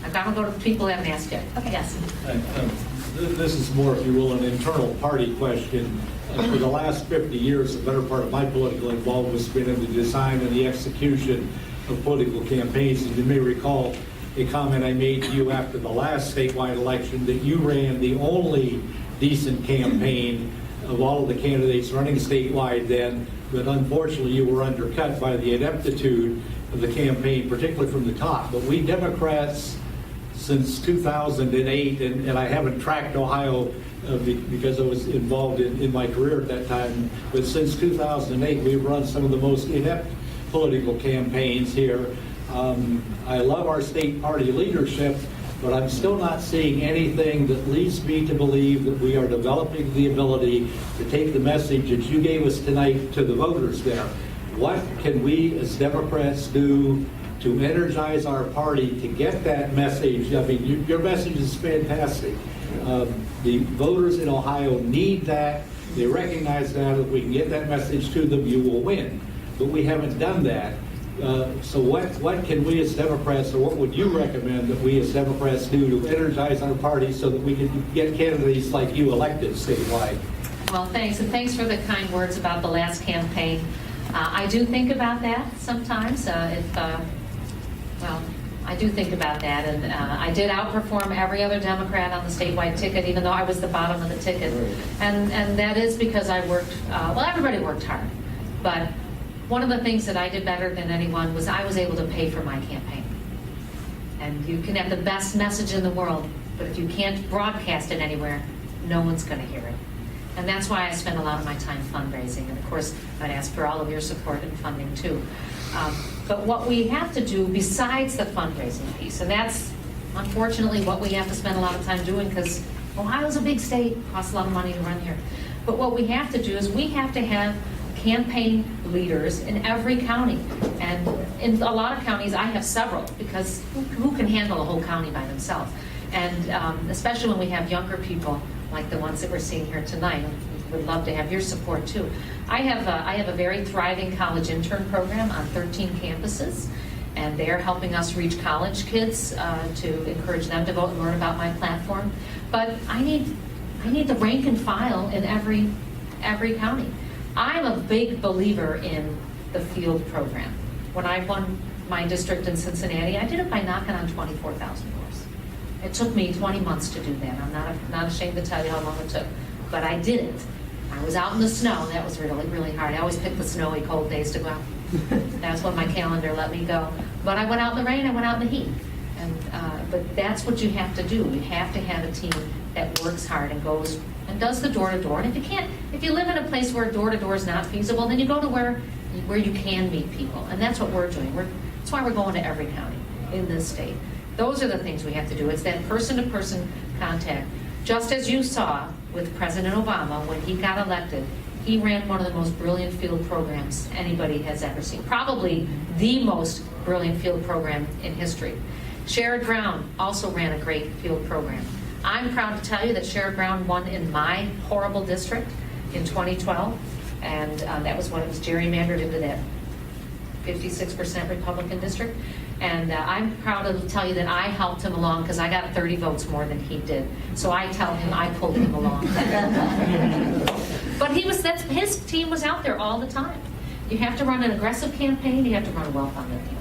I've got to go to people who haven't asked yet. Okay, yes. This is more, if you will, an internal party question. For the last 50 years, the better part of my political involvement has been in the design and the execution of political campaigns. And you may recall a comment I made to you after the last statewide election that you ran the only decent campaign of all of the candidates running statewide then, but unfortunately you were undercut by the ineptitude of the campaign, particularly from the top. But we Democrats, since 2008, and I haven't tracked Ohio because I was involved in my career at that time, but since 2008 we've run some of the most inept political campaigns here. I love our state party leadership, but I'm still not seeing anything that leads me to believe that we are developing the ability to take the message that you gave us tonight to the voters there. What can we as Democrats do to energize our party to get that message? I mean, your message is fantastic. The voters in Ohio need that. They recognize that. If we can get that message to them, you will win. But we haven't done that. So what can we as Democrats, or what would you recommend that we as Democrats do to energize our party so that we can get candidates like you elected statewide? Well, thanks, and thanks for the kind words about the last campaign. I do think about that sometimes. Well, I do think about that, and I did outperform every other Democrat on the statewide ticket, even though I was the bottom of the ticket. And that is because I worked, well, everybody worked hard, but one of the things that I did better than anyone was I was able to pay for my campaign. And you can have the best message in the world, but if you can't broadcast it anywhere, no one's going to hear it. And that's why I spend a lot of my time fundraising. And of course, I'd ask for all of your support and funding too. But what we have to do besides the fundraising piece, and that's unfortunately what we have to spend a lot of time doing because Ohio's a big state, costs a lot of money to run here. But what we have to do is we have to have campaign leaders in every county. And in a lot of counties, I have several, because who can handle a whole county by themselves? And especially when we have younger people, like the ones that we're seeing here tonight, would love to have your support too. I have a very thriving college intern program on 13 campuses, and they're helping us reach college kids to encourage them to vote and learn about my platform. But I need the rank and file in every county. I'm a big believer in the field program. When I won my district in Cincinnati, I did it by knocking on 24,000 doors. It took me 20 months to do that. I'm not ashamed to tell you how long it took, but I did it. I was out in the snow. That was really, really hard. I always picked the snowy, cold days to go out. That's when my calendar let me go. But I went out in the rain, I went out in the heat. But that's what you have to do. You have to have a team that works hard and goes and does the door-to-door. And if you live in a place where door-to-door is not feasible, then you go to where you can meet people. And that's what we're doing. That's why we're going to every county in this state. Those are the things we have to do. It's that person-to-person contact. Just as you saw with President Obama when he got elected, he ran one of the most brilliant field programs anybody has ever seen. Probably the most brilliant field program in history. Sherrod Brown also ran a great field program. I'm proud to tell you that Sherrod Brown won in my horrible district in 2012, and that was when it was gerrymandered into that 56% Republican district. And I'm proud to tell you that I helped him along because I got 30 votes more than he did. So I tell him I pulled him along. But his team was out there all the time. You have to run an aggressive campaign, you have to run a well-funded campaign.